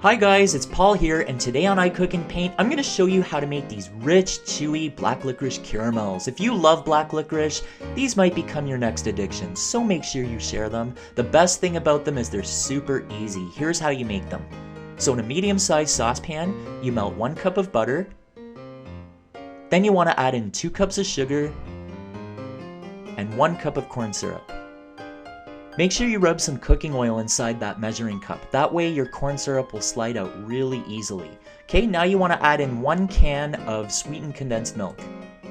Hi guys, it's Paul here, and today on I Cook and Paint, I'm going to show you how to make these rich, chewy black licorice caramels. If you love black licorice, these might become your next addiction, so make sure you share them. The best thing about them is they're super easy. Here's how you make them. So in a medium-sized saucepan, you melt 1 cup of butter. Then you want to add in 2 cups of sugar and 1 cup of corn syrup. Make sure you rub some cooking oil inside that measuring cup. That way your corn syrup will slide out really easily. Okay, now you want to add in 1 can of sweetened condensed milk.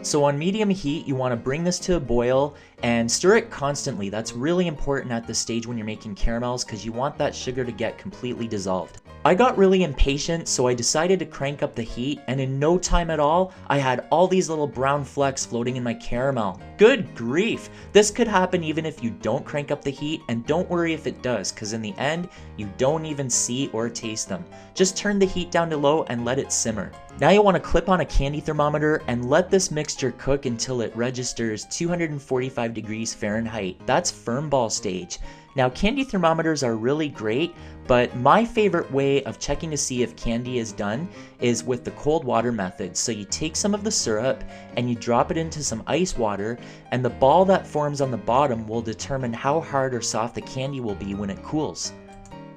So on medium heat, you want to bring this to a boil and stir it constantly. That's really important at this stage when you're making caramels because you want that sugar to get completely dissolved. I got really impatient, so I decided to crank up the heat, and in no time at all, I had all these little brown flecks floating in my caramel. Good grief! This could happen even if you don't crank up the heat, and don't worry if it does, because in the end, you don't even see or taste them. Just turn the heat down to low and let it simmer. Now you want to clip on a candy thermometer and let this mixture cook until it registers 245 degrees Fahrenheit. That's firm ball stage. Now candy thermometers are really great, but my favorite way of checking to see if candy is done is with the cold water method. So you take some of the syrup and you drop it into some ice water, and the ball that forms on the bottom will determine how hard or soft the candy will be when it cools.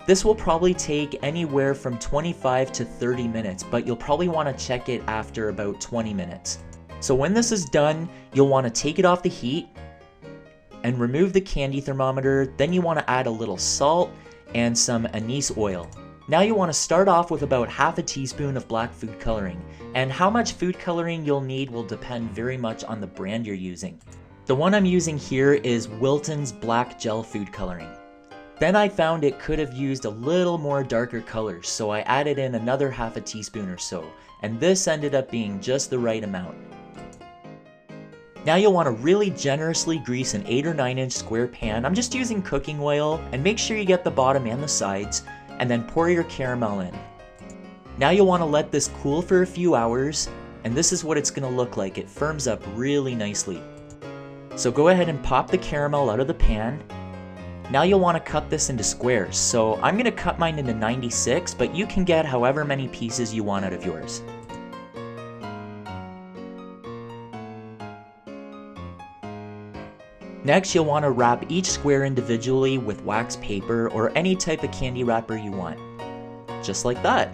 This will probably take anywhere from 25 to 30 minutes, but you'll probably want to check it after about 20 minutes. So when this is done, you'll want to take it off the heat and remove the candy thermometer. Then you want to add a little salt and some anise oil. Now you want to start off with about half a teaspoon of black food coloring, and how much food coloring you'll need will depend very much on the brand you're using. The one I'm using here is Wilton's Black Gel Food Coloring. Then I found it could have used a little more darker colors, so I added in another half a teaspoon or so, and this ended up being just the right amount. Now you'll want to really generously grease an 8 or 9 inch square pan. I'm just using cooking oil, and make sure you get the bottom and the sides, and then pour your caramel in. Now you'll want to let this cool for a few hours, and this is what it's going to look like. It firms up really nicely. So go ahead and pop the caramel out of the pan. Now you'll want to cut this into squares. So I'm going to cut mine into 96, but you can get however many pieces you want out of yours. Next, you'll want to wrap each square individually with wax paper or any type of candy wrapper you want. Just like that.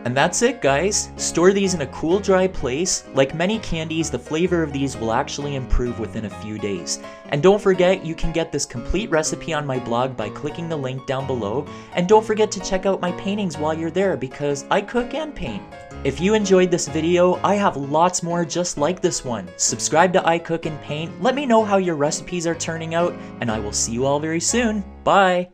And that's it, guys. Store these in a cool, dry place. Like many candies, the flavor of these will actually improve within a few days. And don't forget, you can get this complete recipe on my blog by clicking the link down below. And don't forget to check out my paintings while you're there, because I cook and paint. If you enjoyed this video, I have lots more just like this one. Subscribe to I Cook and Paint. Let me know how your recipes are turning out, and I will see you all very soon. Bye!